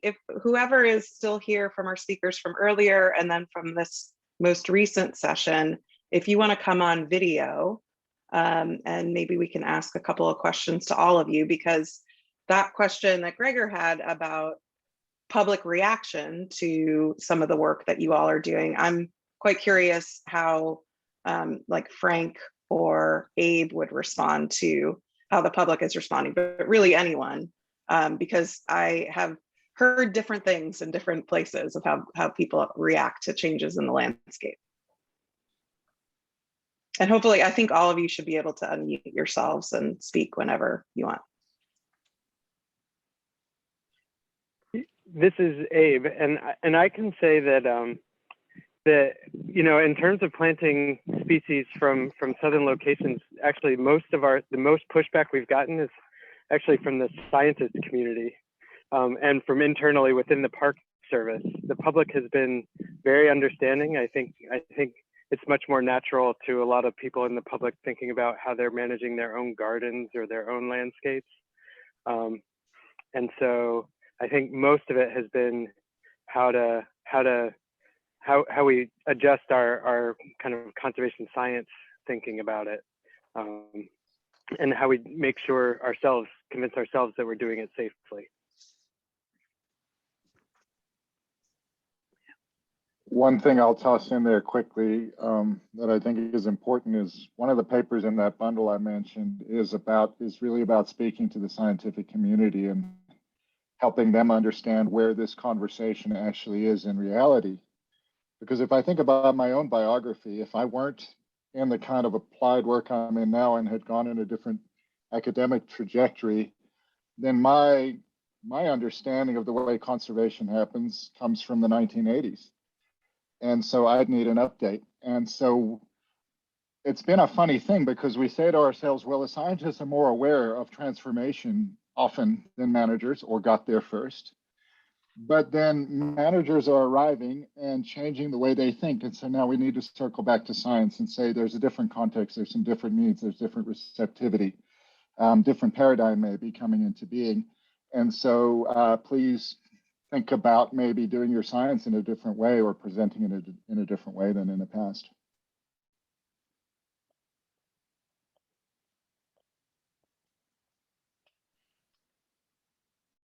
if whoever is still here from our speakers from earlier and then from this most recent session, if you want to come on video, and maybe we can ask a couple of questions to all of you, because that question that Gregor had about public reaction to some of the work that you all are doing, I'm quite curious how like Frank or Abe would respond to how the public is responding, but really anyone, because I have heard different things in different places of how people react to changes in the landscape. And hopefully, I think all of you should be able to unmute yourselves and speak whenever you want. This is Abe, and I can say that that, you know, in terms of planting species from southern locations, actually the most pushback we've gotten is actually from the scientist community, and from internally within the Park Service. The public has been very understanding. I think it's much more natural to a lot of people in the public thinking about how they're managing their own gardens or their own landscapes, and so I think most of it has been how we adjust our kind of conservation science thinking about it, and how we make sure convince ourselves that we're doing it safely. One thing I'll toss in there quickly that I think is important is one of the papers in that bundle I mentioned is really about speaking to the scientific community and helping them understand where this conversation actually is in reality. Because if I think about my own biography, if I weren't in the kind of applied work I'm in now and had gone in a different academic trajectory, then my understanding of the way conservation happens comes from the 1980s. And so I'd need an update. And so it's been a funny thing because we say to ourselves, well, the scientists are more aware of transformation often than managers, or got there first. But then managers are arriving and changing the way they think. And so now we need to circle back to science and say there's a different context, there's some different needs, there's different receptivity, different paradigm may be coming into being. And so please think about maybe doing your science in a different way or presenting it in a different way than in the past.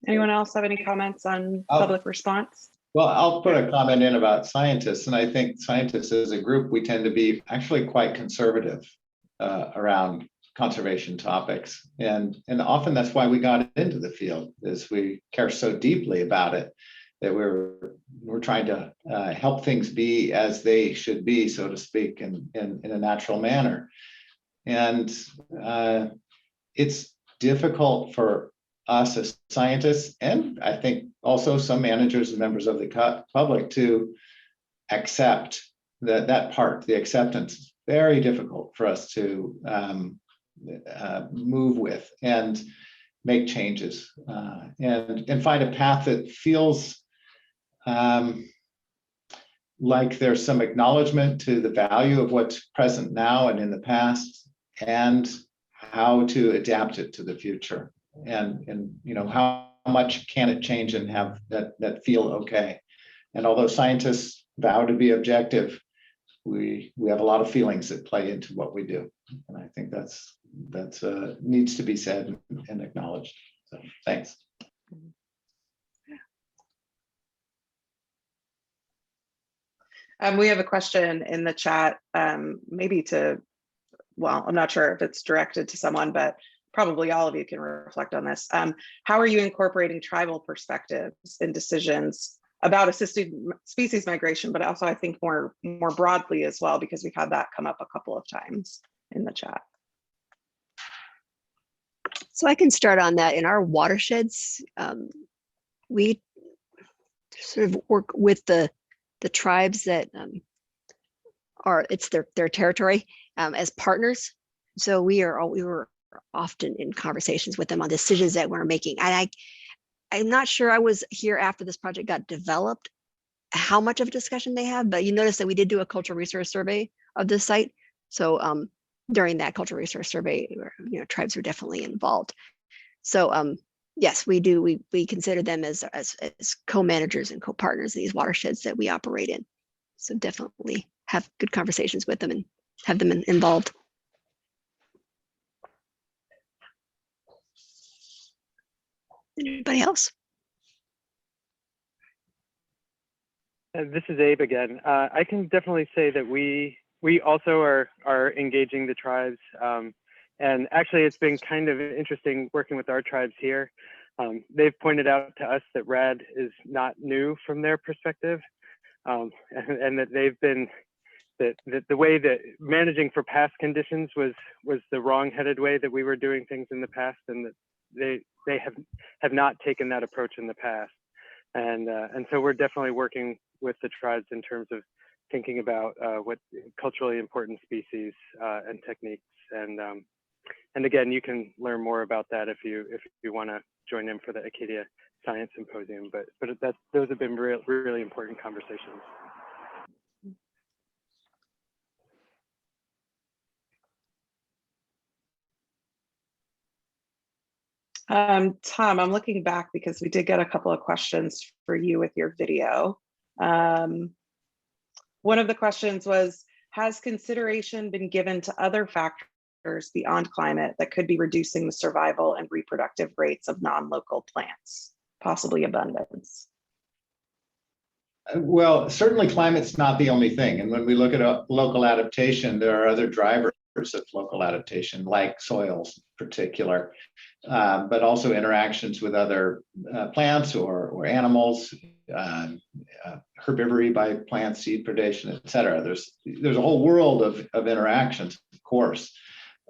Anyone else have any comments on public response? Well, I'll put a comment in about scientists, and I think scientists as a group, we tend to be actually quite conservative around conservation topics, and often that's why we got into the field, is we care so deeply about it that we're trying to help things be as they should be, so to speak, in a natural manner. And it's difficult for us as scientists, and I think also some managers and members of the public, to accept that part. The acceptance is very difficult for us to move with and make changes, and find a path that feels like there's some acknowledgement to the value of what's present now and in the past, and how to adapt it to the future. And you know, how much can it change and have that feel okay? And although scientists vow to be objective, we have a lot of feelings that play into what we do, and I think that's needs to be said and acknowledged. So thanks. We have a question in the chat, maybe to, well, I'm not sure if it's directed to someone, but probably all of you can reflect on this. How are you incorporating tribal perspectives in decisions about assisted species migration, but also I think more broadly as well, because we've had that come up a couple of times in the chat. So I can start on that. In our watersheds, we sort of work with the tribes that it's their territory as partners. So we were often in conversations with them on decisions that we're making. And I'm not sure I was here after this project got developed, how much of a discussion they have, but you notice that we did do a cultural resource survey of this site. So during that cultural resource survey, you know, tribes were definitely involved. So yes, we do. We consider them as co-managers and co-partners in these watersheds that we operate in. So definitely have good conversations with them and have them involved. Anybody else? This is Abe again. I can definitely say that we also are engaging the tribes, and actually it's been kind of interesting working with our tribes here. They've pointed out to us that RAD is not new from their perspective, and that they've been that the way that managing for past conditions was the wrong-headed way that we were doing things in the past, and that they have not taken that approach in the past. And so we're definitely working with the tribes in terms of thinking about what culturally important species and techniques. And again, you can learn more about that if you want to join in for the Acadia Science Symposium. But those have been really important conversations. Tom, I'm looking back because we did get a couple of questions for you with your video. One of the questions was, has consideration been given to other factors beyond climate that could be reducing the survival and reproductive rates of non-local plants, possibly abundance? Well, certainly climate's not the only thing. And when we look at a local adaptation, there are other drivers of local adaptation, like soils in particular, but also interactions with other plants or animals, herbivory by plant, seed predation, et cetera. There's a whole world of interactions, of course.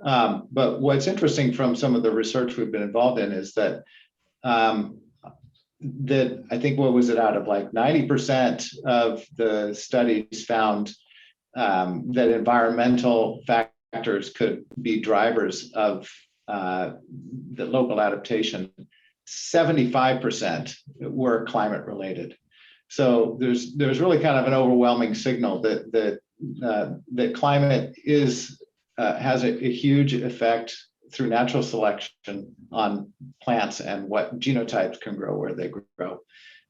But what's interesting from some of the research we've been involved in is that that I think, what was it, out of like 90% of the studies found that environmental factors could be drivers of the local adaptation. 75% were climate related. So there's really kind of an overwhelming signal that climate has a huge effect through natural selection on plants and what genotypes can grow where they grow.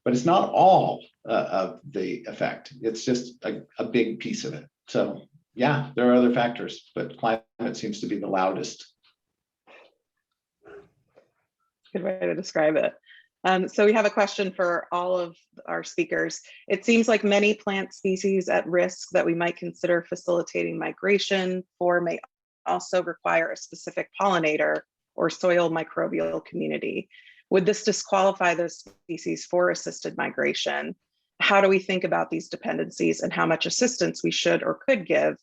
But it's not all of the effect. It's just a big piece of it. So yeah, there are other factors, but climate seems to be the loudest. Good way to describe it. So we have a question for all of our speakers. It seems like many plant species at risk that we might consider facilitating migration for may also require a specific pollinator or soil microbial community. Would this disqualify those species for assisted migration? How do we think about these dependencies and how much assistance we should or could give?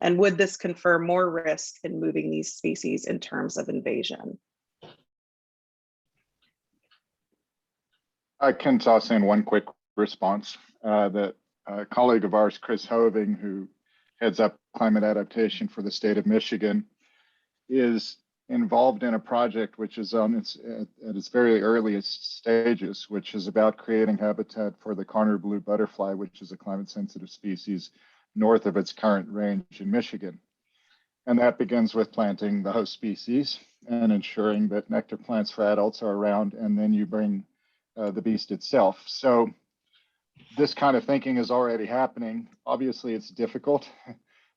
And would this confer more risk in moving these species in terms of invasion? I can toss in one quick response. That a colleague of ours, Chris Hoving, who heads up climate adaptation for the state of Michigan, is involved in a project which is at its very earliest stages, which is about creating habitat for the Corner blue butterfly, which is a climate sensitive species north of its current range in Michigan. And that begins with planting the host species and ensuring that nectar plants for adults are around, and then you bring the beast itself. So this kind of thinking is already happening. Obviously, it's difficult.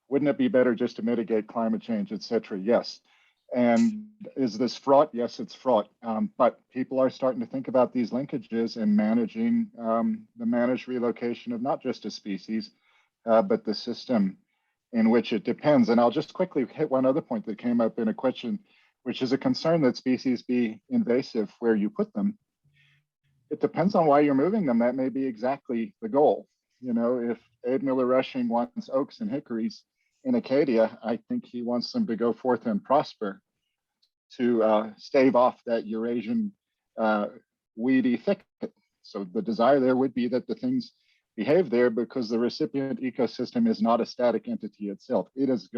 Wouldn't it be better just to mitigate climate change, et cetera? Yes. And is this fraught? Yes, it's fraught. But people are starting to think about these linkages and managing the managed relocation of not just a species, but the system in which it depends. And I'll just quickly hit one other point that came up in a question, which is a concern that species be invasive where you put them. It depends on why you're moving them. That may be exactly the goal. You know, if Abe Miller-Rushing wants oaks and hickories in Acadia, I think he wants them to go forth and prosper to stave off that Eurasian weedy thicket. So the desire there would be that the things behave there because the recipient ecosystem is not a static entity itself. It is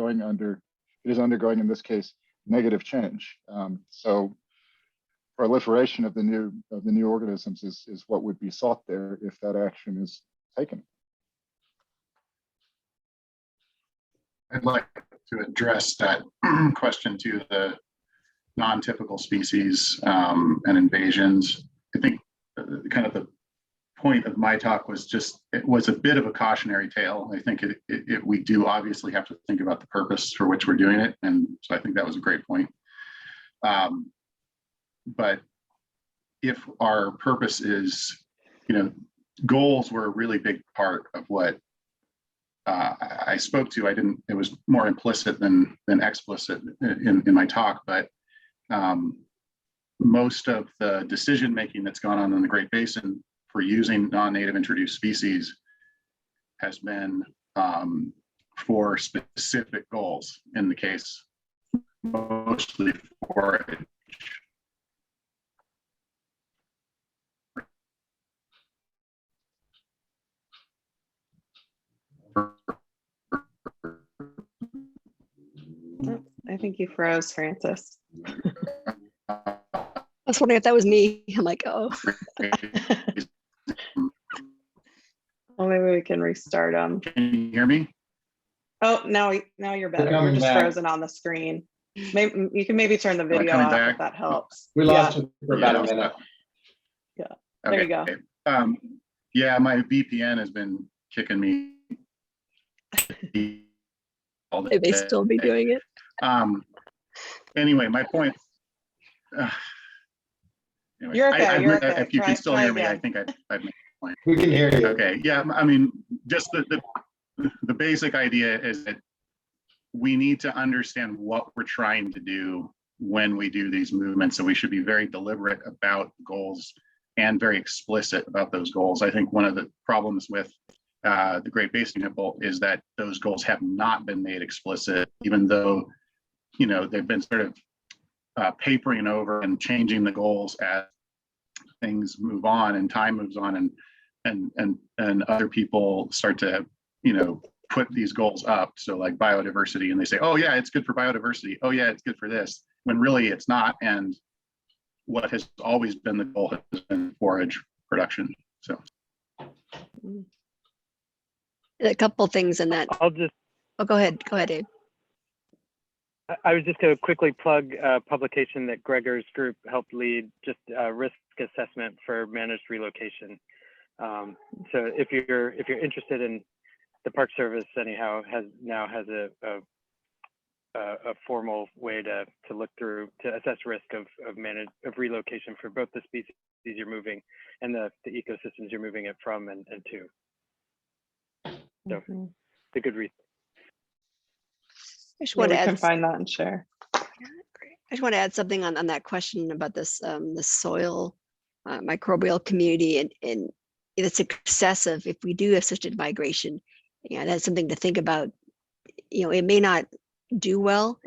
undergoing, in this case, negative change. So proliferation of the new organisms is what would be sought there if that action is taken. I'd like to address that question to non-typical species and invasions. I think kind of the point of my talk was just, it was a bit of a cautionary tale. I think we do obviously have to think about the purpose for which we're doing it. And so I think that was a great point. But if our purpose is, goals were a really big part of what I spoke to. It was more implicit than explicit in my talk, but most of the decision-making that's gone on in the Great Basin for using non-native introduced species has been for specific goals, in the case mostly forage. I think you froze, Francis. I was wondering if that was me. I'm like, oh. Well, maybe we can restart them. Can you hear me? Oh, now you're better. You're just frozen on the screen. Maybe you can maybe turn the video off if that helps. We lost you for about a minute. Yeah, there you go. Yeah, my VPN has been kicking me. May they still be doing it? Anyway, my point. Anyway, You're okay. You're okay. If you can still hear me, I think I've made a point. We can hear you. Okay. Yeah. I mean, just the basic idea is that we need to understand what we're trying to do when we do these movements. So we should be very deliberate about goals and very explicit about those goals. I think one of the problems with the Great Basin example is that those goals have not been made explicit, even though, they've been sort of papering over and changing the goals as things move on and time moves on and other people start to, put these goals up. So like biodiversity, and they say, oh yeah, it's good for biodiversity. Oh yeah, it's good for this, when really it's not. And what has always been the goal has been forage production. So. A couple things in that. I'll just. Oh, go ahead, Dave. I was just going to quickly plug a publication that Gregor's group helped lead, just risk assessment for managed relocation. So if you're interested in, the Park Service anyhow has a formal way to look through, to assess risk of relocation for both the species you're moving and the ecosystems you're moving it from and to. So it's a good read. I just want to add, can find that and share. I just want to add something on that question about this the soil microbial community and it's excessive. If we do assisted migration, that's something to think about. It may not do well,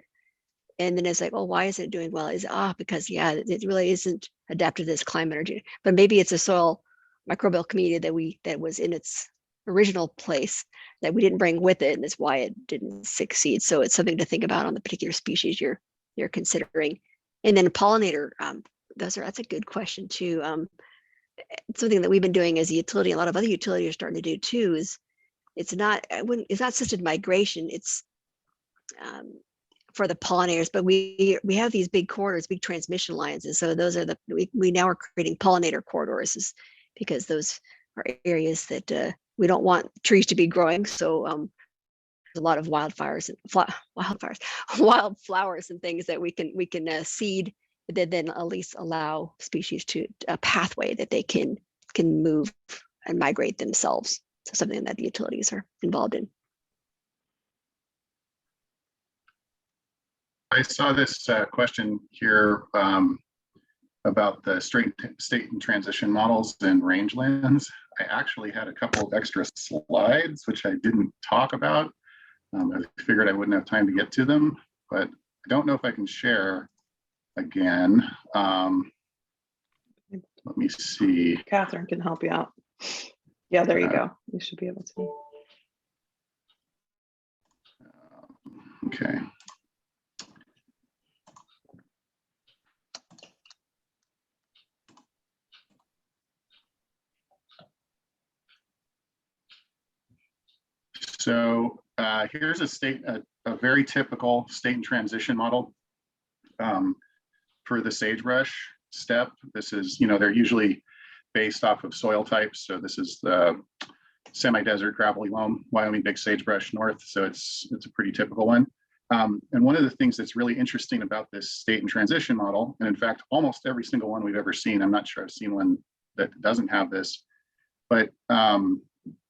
and then it's like, oh, why isn't it doing well? Is because it really isn't adapted to this climate or, but maybe it's a soil microbial community that was in its original place that we didn't bring with it, and that's why it didn't succeed. So it's something to think about on the particular species you're considering. And then a pollinator, that's a good question too. Something that we've been doing as a utility, a lot of other utilities are starting to do too, is it's not assisted migration. It's for the pollinators, but we have these big corridors, big transmission lines, and so those are we now are creating pollinator corridors, because those are areas that we don't want trees to be growing. So there's a lot of wildflowers and things that we can seed, that then at least allow species to a pathway that they can move and migrate themselves. So something that the utilities are involved in. I saw this question here about the state and transition models in rangelands. I actually had a couple of extra slides, which I didn't talk about. I figured I wouldn't have time to get to them, but I don't know if I can share again. Let me see. Catherine can help you out. Yeah, there you go. You should be able to. Okay. So here's a very typical state and transition model. for the sagebrush step. This is, they're usually based off of soil types. So this is the semi-desert gravelly loam, Wyoming big sagebrush north. So it's a pretty typical one. And one of the things that's really interesting about this state and transition model, and in fact, almost every single one we've ever seen, I'm not sure I've seen one that doesn't have this, but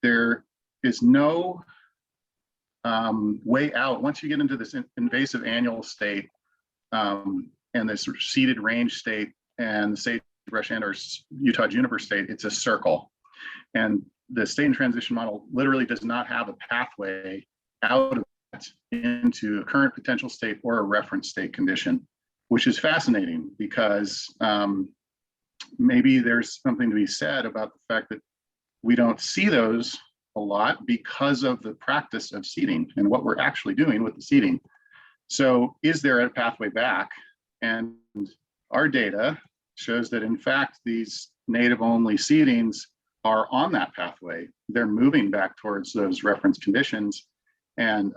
there is no way out. Once you get into this invasive annual state and this sort of seeded range state and the sagebrush and or Utah juniper state, it's a circle. And the state and transition model literally does not have a pathway out of that into a current potential state or a reference state condition, which is fascinating because maybe there's something to be said about the fact that we don't see those a lot because of the practice of seeding and what we're actually doing with the seeding. So is there a pathway back? And our data shows that in fact, these native only seedings are on that pathway. They're moving back towards those reference conditions. And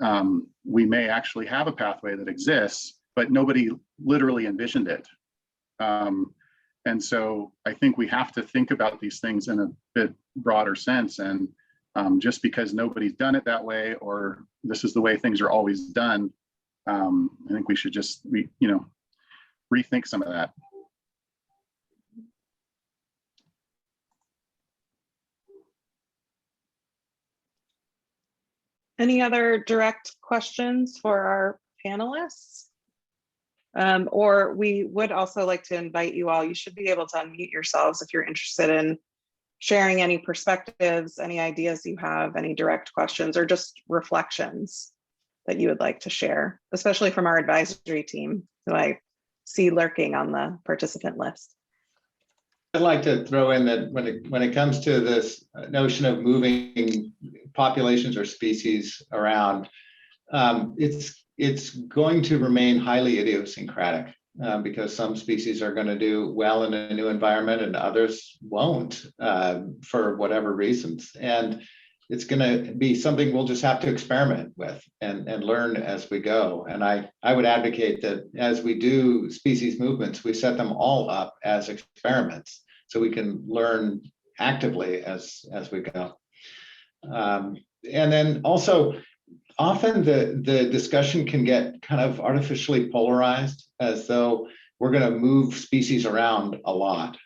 we may actually have a pathway that exists, but nobody literally envisioned it. And so I think we have to think about these things in a bit broader sense. And just because nobody's done it that way, or this is the way things are always done, I think we should just rethink some of that. Any other direct questions for our panelists? Or we would also like to invite you all, you should be able to unmute yourselves if you're interested in sharing any perspectives, any ideas you have, any direct questions, or just reflections that you would like to share, especially from our advisory team, who I see lurking on the participant list. I'd like to throw in that when it comes to this notion of moving populations or species around, it's going to remain highly idiosyncratic because some species are going to do well in a new environment and others won't for whatever reasons. And it's going to be something we'll just have to experiment with and learn as we go. And I would advocate that as we do species movements, we set them all up as experiments so we can learn actively as we go. And then also, often the discussion can get kind of artificially polarized as though we're going to move species around a lot.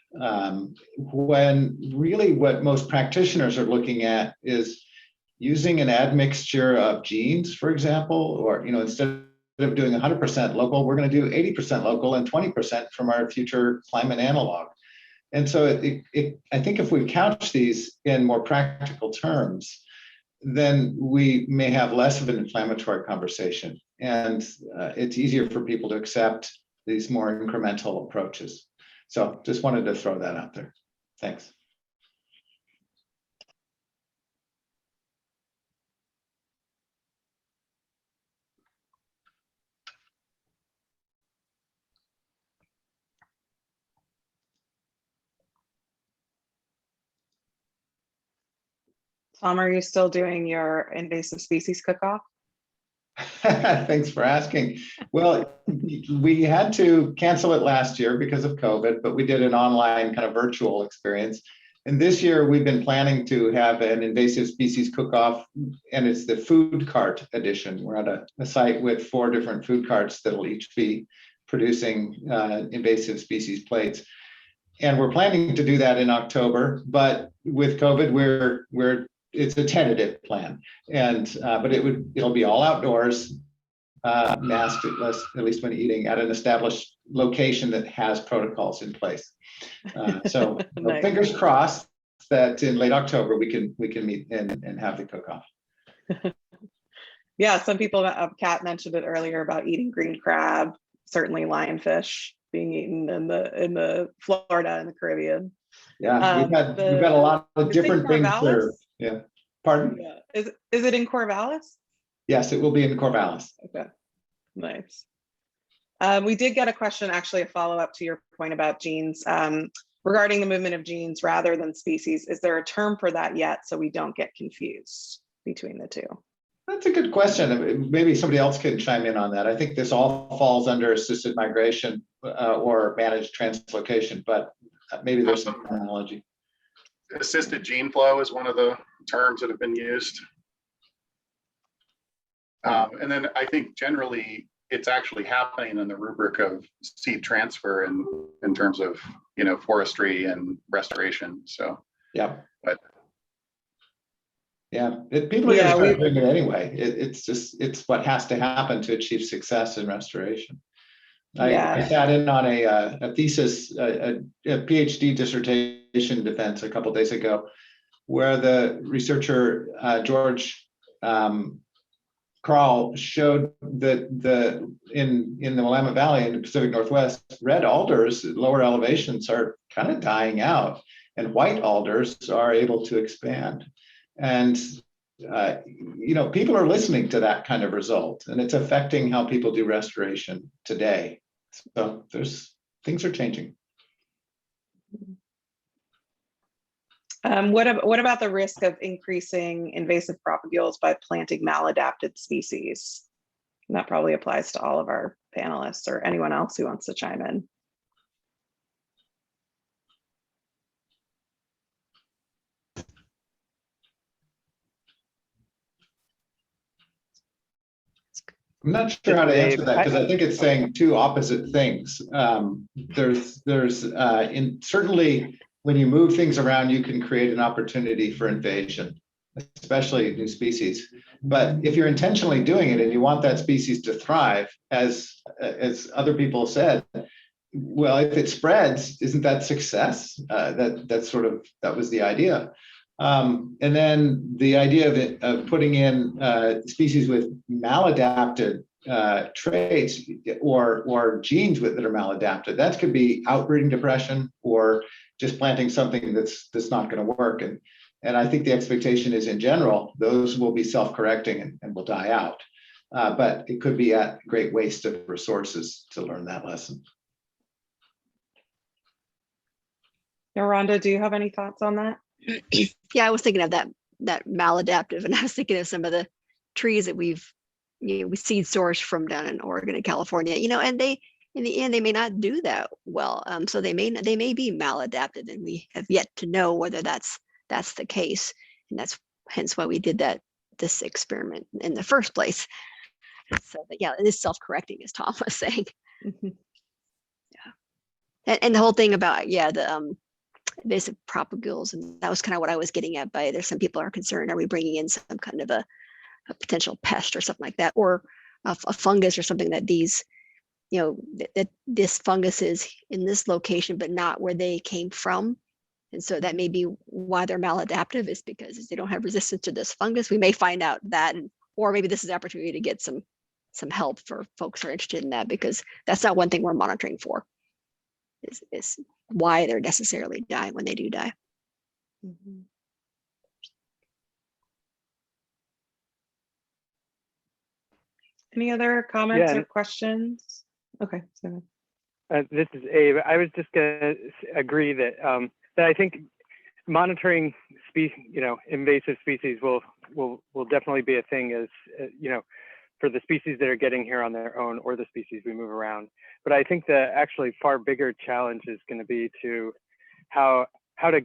When really what most practitioners are looking at is using an admixture of genes, for example, or instead of doing 100% local, we're going to do 80% local and 20% from our future climate analog. And so I think if we couch these in more practical terms, then we may have less of an inflammatory conversation, and it's easier for people to accept these more incremental approaches. So just wanted to throw that out there. Thanks. Tom, are you still doing your invasive species cook-off? Thanks for asking. Well, we had to cancel it last year because of COVID, but we did an online kind of virtual experience. And this year we've been planning to have an invasive species cook-off, and it's the food cart edition. We're at a site with 4 different food carts that'll each be producing invasive species plates. And we're planning to do that in October, but with COVID, it's a tentative plan, and but it'll be all outdoors, masked at least when eating at an established location that has protocols in place. So Nice. Fingers crossed that in late October we can meet and have the cook-off. Yeah, some people, Kat mentioned it earlier about eating green crab, certainly lionfish being eaten in the Florida and the Caribbean. Yeah, we've got a lot of different things there. Yeah. Pardon? Yeah. Is it in Corvallis? Yes, it will be in Corvallis. Okay. Nice. We did get a question, actually a follow-up to your point about genes. Regarding the movement of genes rather than species, is there a term for that yet so we don't get confused between the two? That's a good question. Maybe somebody else could chime in on that. I think this all falls under assisted migration or managed translocation, but maybe there's some terminology. Assisted gene flow is one of the terms that have been used. And then I think generally it's actually happening in the rubric of seed transfer in terms of, you know, forestry and restoration. So, Yeah. But yeah, people are Yeah, going to start doing it anyway. It's what has to happen to achieve success in restoration. Yeah. I sat in on a thesis, a PhD dissertation defense a couple of days ago, where the researcher George Krall showed that in the Willamette Valley in the Pacific Northwest, red alders at lower elevations are kind of dying out, and white alders are able to expand. And you know, people are listening to that kind of result, and it's affecting how people do restoration today. So things are changing. What about the risk of increasing invasive propagules by planting maladapted species? And that probably applies to all of our panelists or anyone else who wants to chime in. I'm not sure how to answer that because I think it's saying two opposite things. There's certainly when you move things around, you can create an opportunity for invasion, especially new species. But if you're intentionally doing it and you want that species to thrive, as other people said, well, if it spreads, isn't that success? That was the idea. And then the idea of putting in species with maladapted traits or genes that are maladapted, that could be outbreeding depression or just planting something that's not going to work. And I think the expectation is, in general, those will be self-correcting and will die out. But it could be at great waste of resources to learn that lesson. Now, Rhonda, do you have any thoughts on that? Yeah, I was thinking of that maladaptive, and I was thinking of some of the trees that we seed sourced from down in Oregon and California, and they, in the end, they may not do that well. So they may be maladapted, and we have yet to know whether that's the case. And that's hence why we did this experiment in the first place. So, but yeah, it is self-correcting, as Tom was saying. Mm-hmm. Yeah, and the whole thing about the invasive propagules, and that was kind of what I was getting at by there's some people are concerned, are we bringing in some kind of a potential pest or something like that, or a fungus or something that these, that this fungus is in this location but not where they came from, and so that may be why they're maladaptive, is because they don't have resistance to this fungus. We may find out that, or maybe this is an opportunity to get some help for folks who are interested in that, because that's not one thing we're monitoring for, is why they're necessarily dying when they do die. Mm-hmm. Any other comments or questions? Okay, so this is Abe. I was just going to agree that that I think monitoring invasive species will definitely be a thing, as for the species that are getting here on their own or the species we move around. But I think the actually far bigger challenge is going to be to how to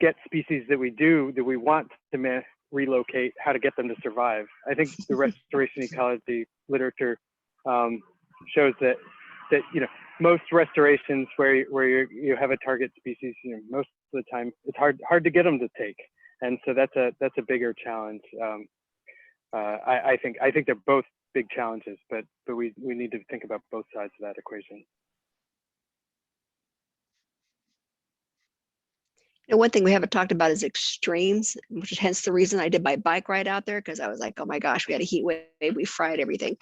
get species that we want to relocate, how to get them to survive. I think the restoration ecology literature shows that most restorations where you have a target species, most of the time it's hard to get them to take, and so that's a bigger challenge. I think they're both big challenges, but we need to think about both sides of that equation. And one thing we haven't talked about is extremes, which is hence the reason I did my bike ride out there, because I was like, oh my gosh, we had a heat wave, we fried everything.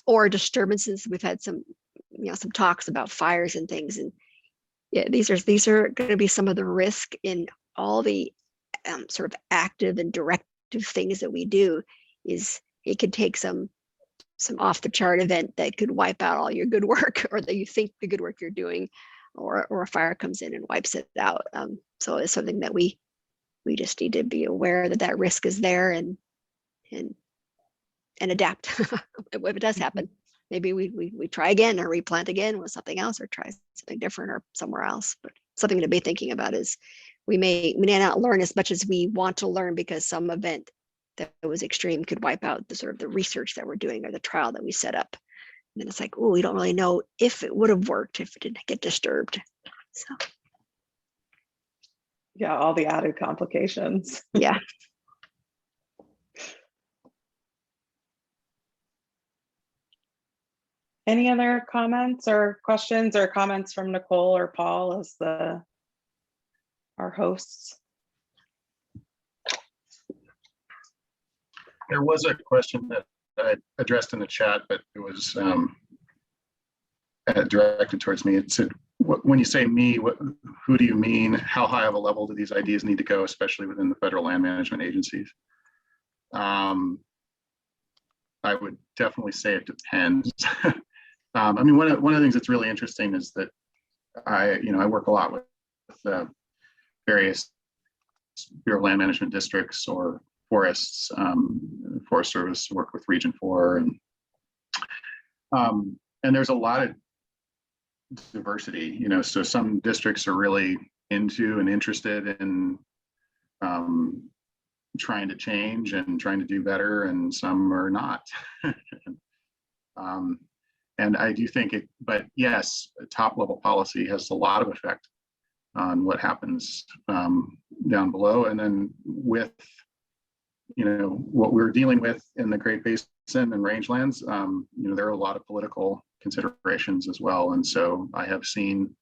Or disturbances. We've had some talks about fires and things, and yeah, these are going to be some of the risk in all the sort of active and directive things that we do. Is it could take some off the chart event that could wipe out all your good work, or that you think the good work you're doing, or a fire comes in and wipes it out. So it's something that we just need to be aware that risk is there, and and adapt if it does happen. Maybe we try again or replant again with something else or try something different or somewhere else. But something to be thinking about is we may not learn as much as we want to learn because some event that was extreme could wipe out the sort of the research that we're doing or the trial that we set up. And then it's like, oh, we don't really know if it would have worked if it didn't get disturbed. So Yeah, all the added complications. yeah. Any other comments or questions or comments from Nicole or Paul as our hosts? There was a question that I addressed in the chat, but it was directed towards me. It said, when you say me, who do you mean? How high of a level do these ideas need to go, especially within the federal land management agencies? I would definitely say it depends. I mean, one of the things that's really interesting is that I work a lot with various Bureau of Land Management districts or forests, Forest Service, work with Region 4, and there's a lot of diversity. So some districts are really into and interested in trying to change and trying to do better, and some are not. And I do think but yes, top level policy has a lot of effect on what happens down below. And then with, what we're dealing with in the Great Basin and rangelands, there are a lot of political considerations as well. And so I have seen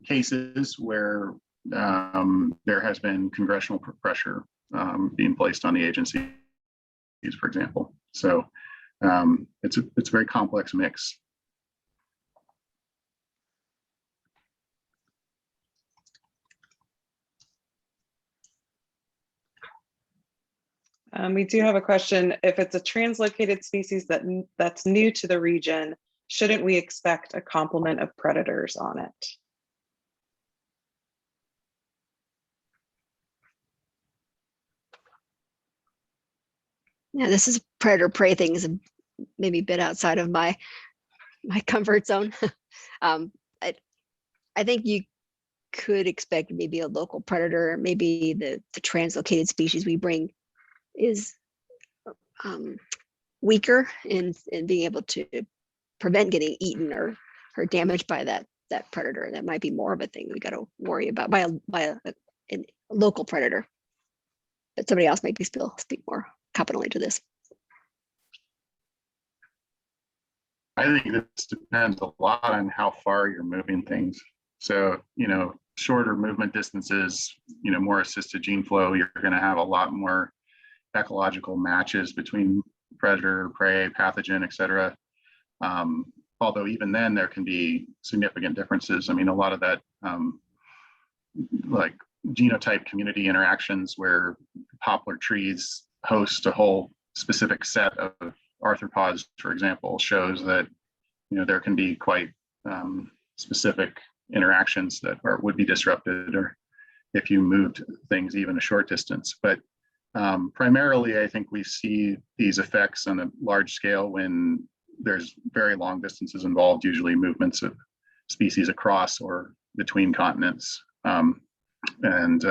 cases where there has been congressional pressure being placed on the agencies, for example. So it's a very complex mix. We do have a question. If it's a translocated species that's new to the region, shouldn't we expect a complement of predators on it? Yeah, this is predator prey things, maybe a bit outside of my comfort zone. I think you could expect maybe a local predator, maybe the translocated species we bring is weaker in being able to prevent getting eaten or damaged by that predator. That might be more of a thing we got to worry about by a local predator. But somebody else might speak more competently to this. I think this depends a lot on how far you're moving things. So, shorter movement distances, more assisted gene flow, you're going to have a lot more ecological matches between predator, prey, pathogen, et cetera. Although even then there can be significant differences. I mean, a lot of that like genotype community interactions where poplar trees host a whole specific set of arthropods, for example, shows that there can be quite specific interactions that would be disrupted, or if you moved things even a short distance. But primarily, I think we see these effects on a large scale when there's very long distances involved, usually movements of species across or between continents. And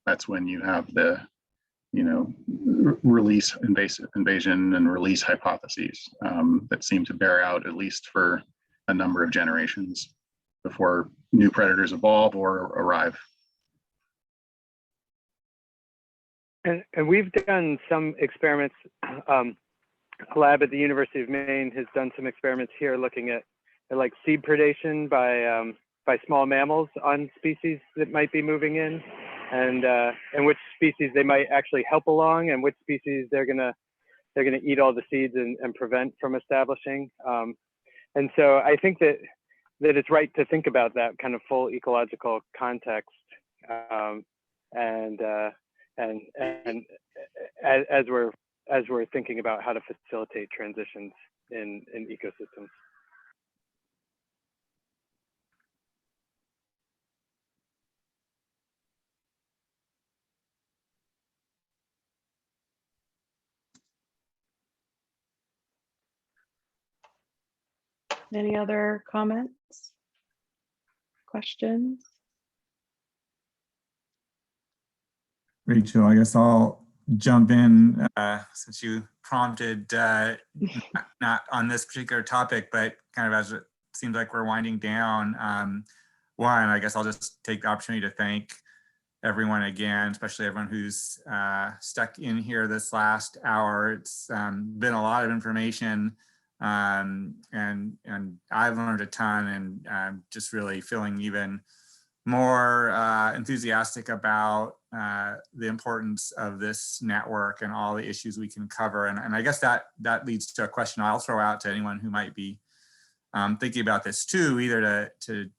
that's when you have the release invasion and release hypotheses that seem to bear out at least for a number of generations before new predators evolve or arrive. And we've done some experiments. A lab at the University of Maine has done some experiments here looking at like seed predation by small mammals on species that might be moving in, and which species they might actually help along, and which species they're gonna eat all the seeds and prevent from establishing. And so I think that it's right to think about that kind of full ecological context, and as we're thinking about how to facilitate transitions in ecosystems. Any other comments? Questions? Rachel, I guess I'll jump in since you prompted, not on this particular topic, but kind of as it seems like we're winding down. One, I guess I'll just take the opportunity to thank everyone again, especially everyone who's stuck in here this last hour. It's been a lot of information, and I've learned a ton, and I'm just really feeling even more enthusiastic about the importance of this network and all the issues we can cover. And I guess that leads to a question I'll throw out to anyone who might be thinking about this too, either to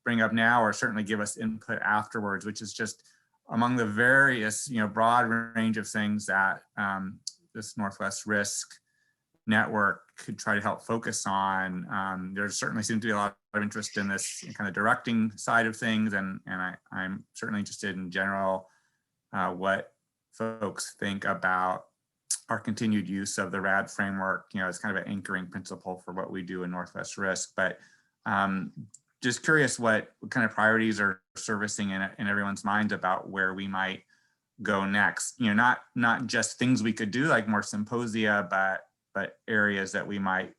bring up now or certainly give us input afterwards, which is just among the various, broad range of things that this Northwest Risk Network could try to help focus on. There certainly seems to be a lot of interest in this kind of directing side of things, and I'm certainly interested in general what folks think about our continued use of the RAD framework, as kind of an anchoring principle for what we do in Northwest Risk. But just curious what kind of priorities are surfacing in everyone's minds about where we might go next. Not just things we could do like more symposia, but areas that we might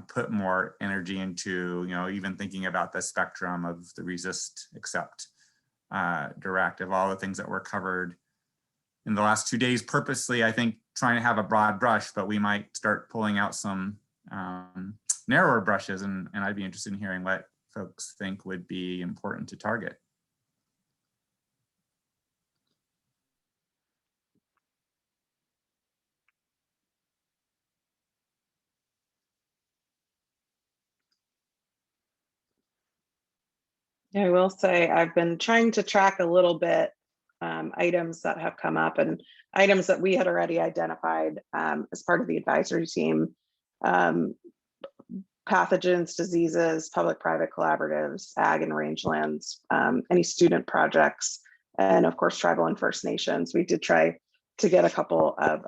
put more energy into, even thinking about the spectrum of the resist, accept, directive, all the things that were covered in the last 2 days, purposely, I think, trying to have a broad brush, but we might start pulling out some narrower brushes, and I'd be interested in hearing what folks think would be important to target. I will say I've been trying to track a little bit items that have come up and items that we had already identified as part of the advisory team. Pathogens, diseases, public-private collaboratives, ag and rangelands, any student projects, and of course, tribal and First Nations. We did try to get a couple of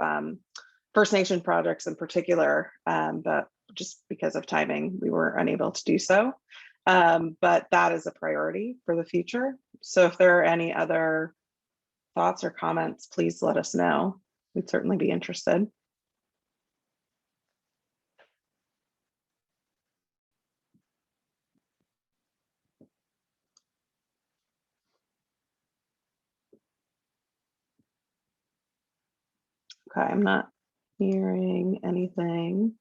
First Nation projects in particular, but just because of timing, we were unable to do so. But that is a priority for the future. So if there are any other thoughts or comments, please let us know. We'd certainly be interested. Okay, I'm not hearing anything.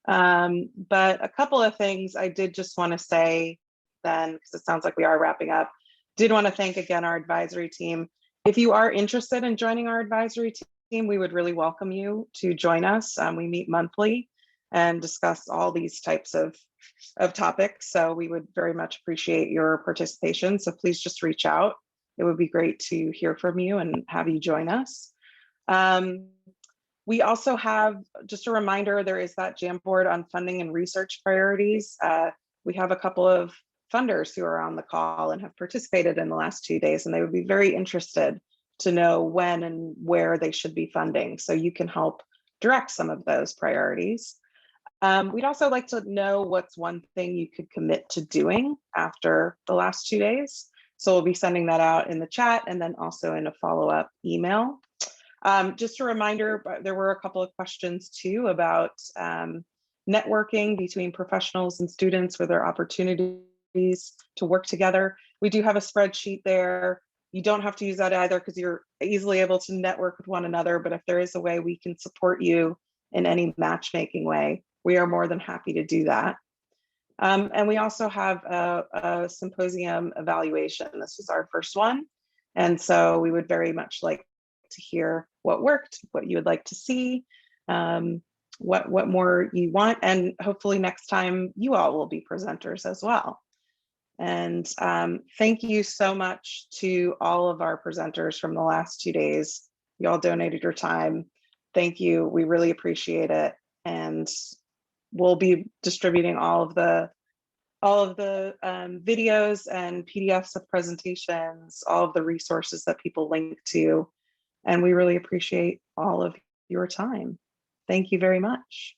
But a couple of things I did just want to say then, because it sounds like we are wrapping up. Did want to thank again our advisory team. If you are interested in joining our advisory team, we would really welcome you to join us. We meet monthly and discuss all these types of topics. So we would very much appreciate your participation. So please just reach out. It would be great to hear from you and have you join us. We also have, just a reminder, there is that Jamboard on funding and research priorities. We have a couple of funders who are on the call and have participated in the last 2 days, and they would be very interested to know when and where they should be funding, so you can help direct some of those priorities. We'd also like to know what's one thing you could commit to doing after the last 2 days. So we'll be sending that out in the chat and then also in a follow-up email. Just a reminder, there were a couple of questions too about networking between professionals and students, where there are opportunities to work together. We do have a spreadsheet there. You don't have to use that either, because you're easily able to network with one another. But if there is a way we can support you in any matchmaking way, we are more than happy to do that. And we also have a symposium evaluation. This is our first one. And so we would very much like to hear what worked, what you would like to see, what more you want, and hopefully next time you all will be presenters as well. And thank you so much to all of our presenters from the last 2 days. You all donated your time. Thank you. We really appreciate it. And we'll be distributing all of the videos and PDFs of presentations, all of the resources that people link to. And we really appreciate all of your time. Thank you very much.